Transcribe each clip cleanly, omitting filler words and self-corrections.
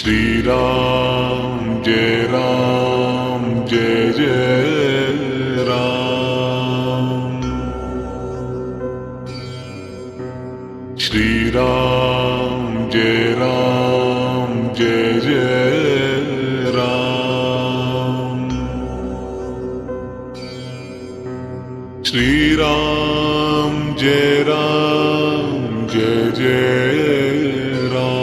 श्री राम जय राम जय जय राम। श्री राम जय राम जय जय राम। श्री राम जय राम जय जय राम।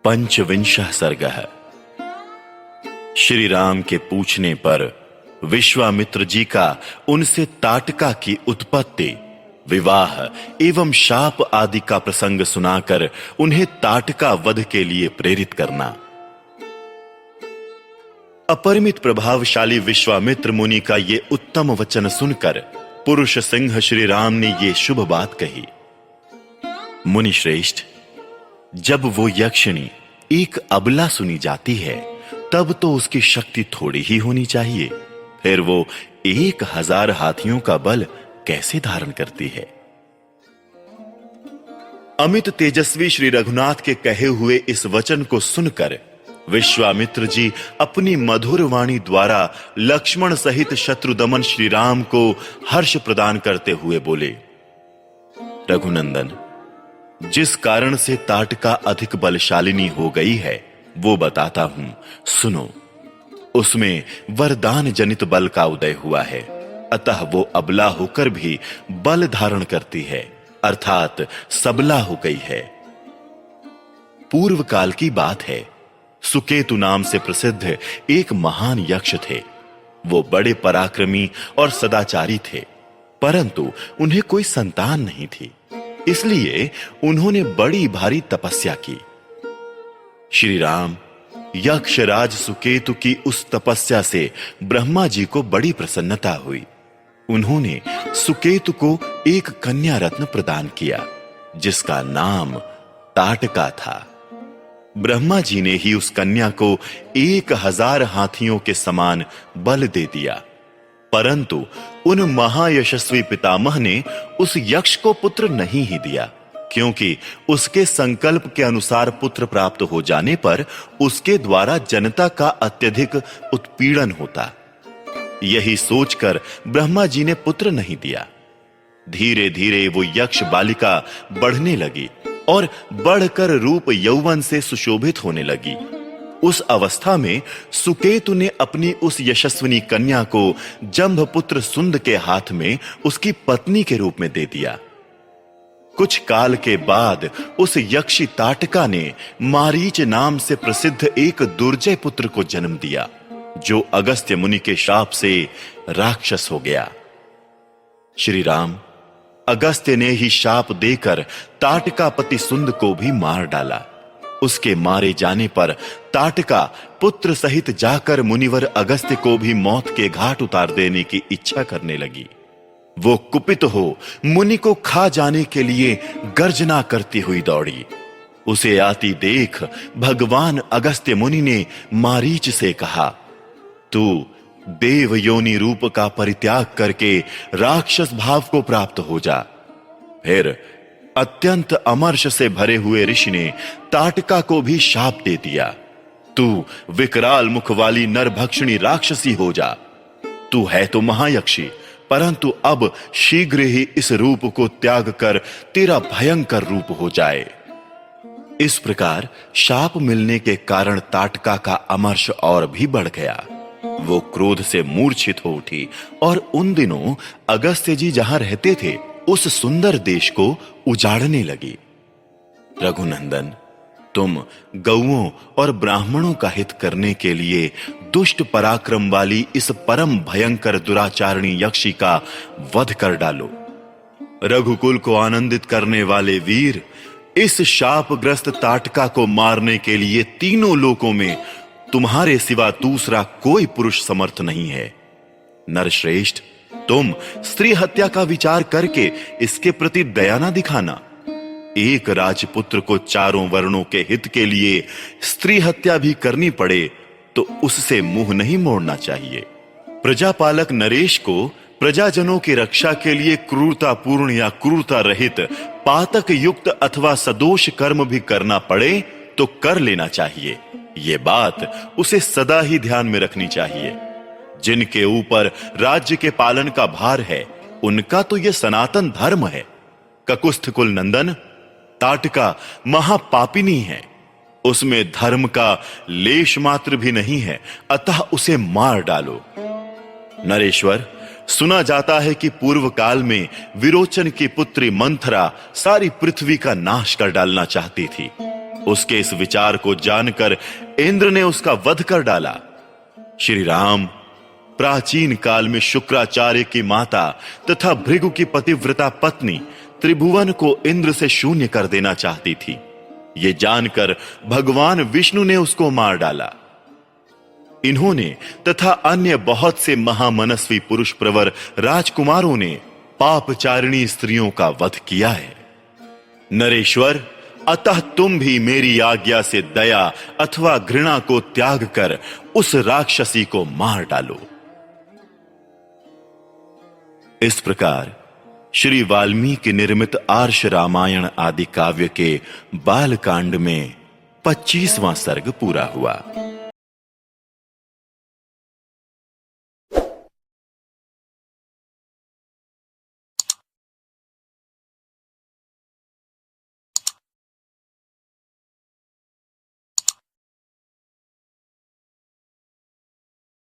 पंचविंशः सर्गः। श्री राम के पूछने पर विश्वामित्र जी का उनसे ताटका की उत्पत्ति, विवाह एवं शाप आदि का प्रसंग सुनाकर उन्हें ताटका वध के लिए प्रेरित करना। अपरिमित प्रभावशाली विश्वामित्र मुनि का ये उत्तम वचन सुनकर पुरुष सिंह श्री राम ने ये शुभ बात कही। मुनि श्रेष्ठ, जब वो यक्षिणी एक अबला सुनी जाती है तब तो उसकी शक्ति थोड़ी ही होनी चाहिए, फिर वो 1000 हाथियों का बल कैसे धारण करती है। अमित तेजस्वी श्री रघुनाथ के कहे हुए इस वचन को सुनकर विश्वामित्र जी अपनी मधुर वाणी द्वारा लक्ष्मण सहित शत्रुदमन श्री राम को हर्ष प्रदान करते हुए बोले, रघुनंदन, जिस कारण से ताटका अधिक बलशालिनी हो गई है वो बताता हूं, सुनो। उसमें वरदान जनित बल का उदय हुआ है, अतः वो अबला होकर भी बल धारण करती है, अर्थात सबला हो गई है। पूर्व काल की बात है, सुकेतु नाम से प्रसिद्ध एक महान यक्ष थे। वो बड़े पराक्रमी और सदाचारी थे, परंतु उन्हें कोई संतान नहीं थी, इसलिए उन्होंने बड़ी भारी तपस्या की। श्री राम यक्षराज सुकेतु की उस तपस्या से ब्रह्मा जी को बड़ी प्रसन्नता हुई। उन्होंने सुकेतु को एक कन्या रत्न प्रदान किया जिसका नाम ताटका था। ब्रह्मा जी ने ही उस कन्या को 1000 हाथियों के समान बल दे दिया, परंतु उन महायशस्वी पितामह ने उस यक्ष को पुत्र नहीं ही दिया, क्योंकि उसके संकल्प के अनुसार पुत्र प्राप्त हो जाने पर उसके द्वारा जनता का अत्यधिक उत्पीड़न होता। यही सोचकर ब्रह्मा जी ने पुत्र नहीं दिया। धीरे धीरे वो यक्ष बालिका बढ़ने लगी और बढ़कर रूप यौवन से सुशोभित होने लगी। उस अवस्था में सुकेतु ने अपनी उस यशस्विनी कन्या को जंभपुत्र सुंद के हाथ में उसकी पत्नी के रूप में दे दिया। कुछ काल के बाद उस यक्षी ताटका ने मारीच नाम से प्रसिद्ध एक दुर्जय पुत्र को जन्म दिया, जो अगस्त्य मुनि के शाप से राक्षस हो गया। श्री राम अगस्त्य ने ही शाप देकर ताटका पति सुंद को भी मार डाला। उसके मारे जाने पर ताटका पुत्र सहित जाकर मुनिवर अगस्त्य को भी मौत के घाट उतार देने की इच्छा करने लगी। वो कुपित हो मुनि को खा जाने के लिए गर्जना करती हुई दौड़ी। उसे आती देख भगवान अगस्त्य मुनि ने मारीच से कहा, तू देव योनि रूप का परित्याग करके राक्षस भाव को प्राप्त हो जा। फिर अत्यंत अमर्ष से भरे हुए ऋषि ने ताटका को भी शाप दे दिया, तू विकराल मुख वाली नरभक्षिणी राक्षसी हो जा। तू है तो महायक्षी, परंतु अब शीघ्र ही इस रूप को त्याग कर तेरा भयंकर रूप हो जाए। इस प्रकार शाप मिलने के कारण ताटका का अमर्ष और भी बढ़ गया। वो क्रोध से मूर्छित हो उठी और उन दिनों अगस्त्य जी जहां रहते थे उस सुंदर देश को उजाड़ने लगी। रघुनंदन, तुम गौओं और ब्राह्मणों का हित करने के लिए दुष्ट पराक्रम वाली इस परम भयंकर दुराचारणी यक्षी का वध कर डालो। रघुकुल को आनंदित करने वाले वीर, इस शापग्रस्त ताटका को मारने के लिए तीनों लोकों में तुम्हारे सिवा दूसरा कोई पुरुष समर्थ नहीं है। नरश्रेष्ठ, तुम स्त्री हत्या का विचार करके इसके प्रति दया न दिखाना। एक राजपुत्र को चारों वर्णों के हित के लिए स्त्री हत्या भी करनी पड़े तो उससे मुंह नहीं मोड़ना चाहिए। प्रजापालक नरेश को प्रजाजनों की रक्षा के लिए क्रूरतापूर्ण या क्रूरता रहित पातक युक्त अथवा सदोष कर्म भी करना पड़े तो कर लेना चाहिए। ये बात उसे सदा ही ध्यान में रखनी चाहिए। जिनके ऊपर राज्य के पालन का भार है उनका तो यह सनातन धर्म है। ककुस्थ कुल नंदन ताटका महापापिनी है, उसमें धर्म का लेश मात्र भी नहीं है, अतः उसे मार डालो। नरेश्वर, सुना जाता है कि पूर्व काल में विरोचन की पुत्री मंथरा सारी पृथ्वी का नाश कर डालना चाहती थी। उसके इस विचार को जानकर इंद्र ने उसका वध कर डाला। श्री राम प्राचीन काल में शुक्राचार्य की माता तथा भृगु की पतिव्रता पत्नी त्रिभुवन को इंद्र से शून्य कर देना चाहती थी। ये जानकर भगवान विष्णु ने उसको मार डाला। इन्होंने तथा अन्य बहुत से महामनस्वी पुरुष प्रवर राजकुमारों ने पापचारिणी स्त्रियों का वध किया है। नरेश्वर, अतः तुम भी मेरी आज्ञा से दया अथवा घृणा को त्याग कर उस राक्षसी को मार डालो। इस प्रकार श्री वाल्मीकि निर्मित आर्ष रामायण आदि काव्य के बालकांड में 25वां सर्ग पूरा हुआ।